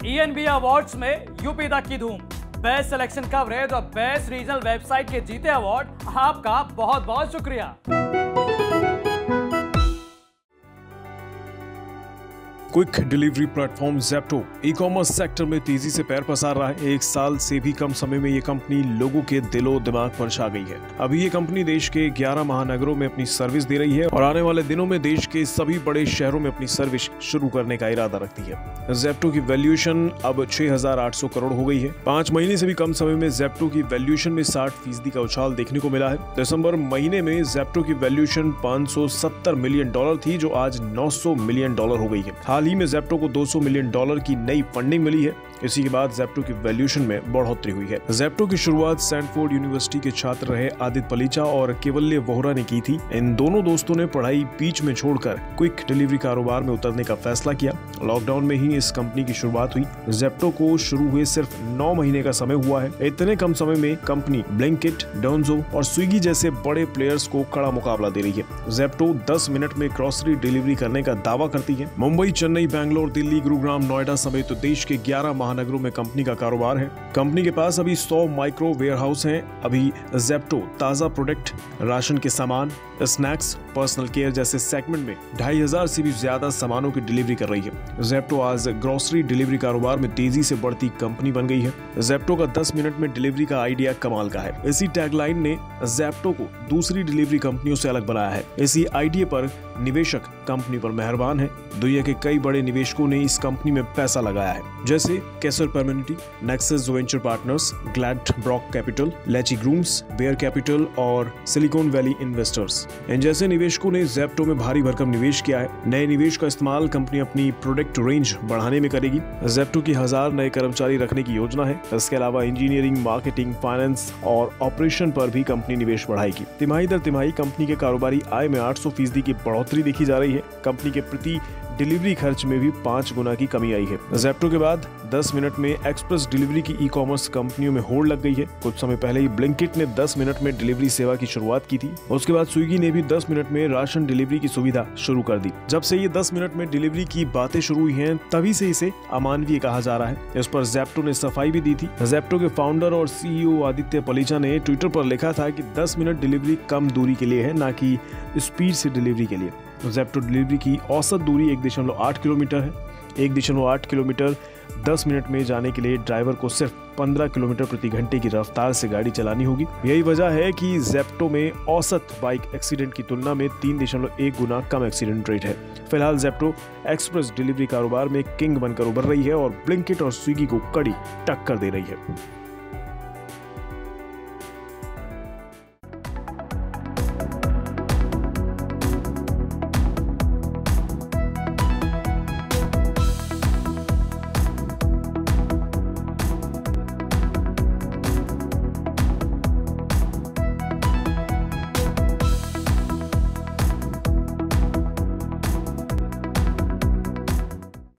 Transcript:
ENB awards में UP तक की धूम। बेस्ट सिलेक्शन कवरेज और बेस्ट रीजनल वेबसाइट के जीते अवार्ड। आपका बहुत बहुत शुक्रिया। Quick delivery platform Zepto e commerce sector में तेजी से पैर पसार रहा है। एक साल से भी कम समय में ये कंपनी लोगों के दिलो दिमाग पर छा गई है। अभी ये कंपनी देश के 11 महानगरों में अपनी सर्विस दे रही है और आने वाले दिनों में देश के सभी बड़े शहरों में अपनी सर्विस शुरू करने का इरादा रखती है। ज़ेप्टो की वैल्यूएशन अब 6,800 करोड़ हो गई है। 5 महीने से भी कम समय में ज़ेप्टो की वैल्यूएशन में 60% का उछाल देखने को मिला है। दिसंबर महीने में ज़ेप्टो की वैल्यूएशन $570 मिलियन थी, जो आज $900 मिलियन हो गई है। हाल ही में ज़ेप्टो को $200 मिलियन की नई फंडिंग मिली है। इसी के बाद ज़ेप्टो की वैल्यूएशन में बढ़ोतरी हुई है। ज़ेप्टो की शुरुआत स्टैनफोर्ड यूनिवर्सिटी के छात्र रहे आदित्य पलीचा और केवल्य वोहरा ने की थी। इन दोनों दोस्तों ने पढ़ाई बीच में छोड़कर क्विक डिलीवरी कारोबार में उतरने का फैसला किया। लॉकडाउन में ही इस कंपनी की शुरुआत हुई। ज़ेप्टो को शुरू हुए सिर्फ 9 महीने का समय हुआ है। इतने कम समय में कंपनी ब्लिंकिट, डोंजो और स्विगी जैसे बड़े प्लेयर्स को कड़ा मुकाबला दे रही है। ज़ेप्टो 10 मिनट में ग्रोसरी डिलीवरी करने का दावा करती है। मुंबई, चेन्नई, बैंगलोर, दिल्ली, गुरुग्राम, नोएडा समेत देश के 11 महानगरों में कंपनी का कारोबार है। कंपनी के पास अभी 100 माइक्रो वेयरहाउस हैं। अभी ज़ेप्टो ताज़ा प्रोडक्ट, राशन के सामान, स्नैक्स, पर्सनल केयर जैसे सेगमेंट में 2,500 से भी ज्यादा सामानों की डिलीवरी कर रही है। ज़ेप्टो आज ग्रोसरी डिलीवरी कारोबार में तेजी से बढ़ती कंपनी बन गई है। ज़ेप्टो का 10 मिनट में डिलीवरी का आइडिया कमाल का है। इसी टैगलाइन ने ज़ेप्टो को दूसरी डिलीवरी कंपनियों से अलग बनाया है। इसी आइडिया पर निवेशक कंपनी पर मेहरबान है। दुनिया के कई बड़े निवेशकों ने इस कंपनी में पैसा लगाया है, जैसे केसर परम्यूनिटी, नेक्सस वेंचर पार्टनर्स, ग्लैडब्रॉक कैपिटल, लेची ग्रूम्स, बेयर कैपिटल और सिलिकॉन वैली इन्वेस्टर्स। इन जैसे निवेशकों ने ज़ेप्टो में भारी भरकम निवेश किया है। नए निवेश का इस्तेमाल कंपनी अपनी प्रोडक्ट रेंज बढ़ाने में करेगी। ज़ेप्टो की 1000 नए कर्मचारी रखने की योजना है। इसके अलावा इंजीनियरिंग, मार्केटिंग, फाइनेंस और ऑपरेशन पर भी कंपनी निवेश बढ़ाएगी। तिमाही दर तिमाही कंपनी के कारोबारी आय में 800% की बढ़ोतरी देखी जा रही है। कंपनी के प्रति डिलीवरी खर्च में भी 5 गुना की कमी आई है। ज़ेप्टो के बाद 10 मिनट में एक्सप्रेस डिलीवरी की ई कॉमर्स कंपनियों में होड़ लग गई है। कुछ समय पहले ही ब्लिंकिट ने 10 मिनट में डिलीवरी सेवा की शुरुआत की थी। उसके बाद स्विगी ने भी 10 मिनट में राशन डिलीवरी की सुविधा शुरू कर दी। जब से ये 10 मिनट में डिलीवरी की बातें शुरू हुई हैं, तभी से इसे अमानवीय कहा जा रहा है। इस पर ज़ेप्टो ने सफाई भी दी थी। ज़ेप्टो के फाउंडर और CEO आदित्य पलीचा ने ट्विटर पर लिखा था कि 10 मिनट डिलीवरी कम दूरी के लिए है, ना कि स्पीड से डिलीवरी के लिए। ज़ेप्टो डिलीवरी की औसत दूरी 1.8 किलोमीटर है। 1.8 किलोमीटर 10 मिनट में जाने के लिए ड्राइवर को सिर्फ 15 किलोमीटर प्रति घंटे की रफ्तार से गाड़ी चलानी होगी। यही वजह है कि ज़ेप्टो में औसत बाइक एक्सीडेंट की तुलना में 3.1 गुना कम एक्सीडेंट रेट है। फिलहाल ज़ेप्टो एक्सप्रेस डिलीवरी कारोबार में किंग बनकर उभर रही है और ब्लिंकिट और स्विगी को कड़ी टक्कर दे रही है।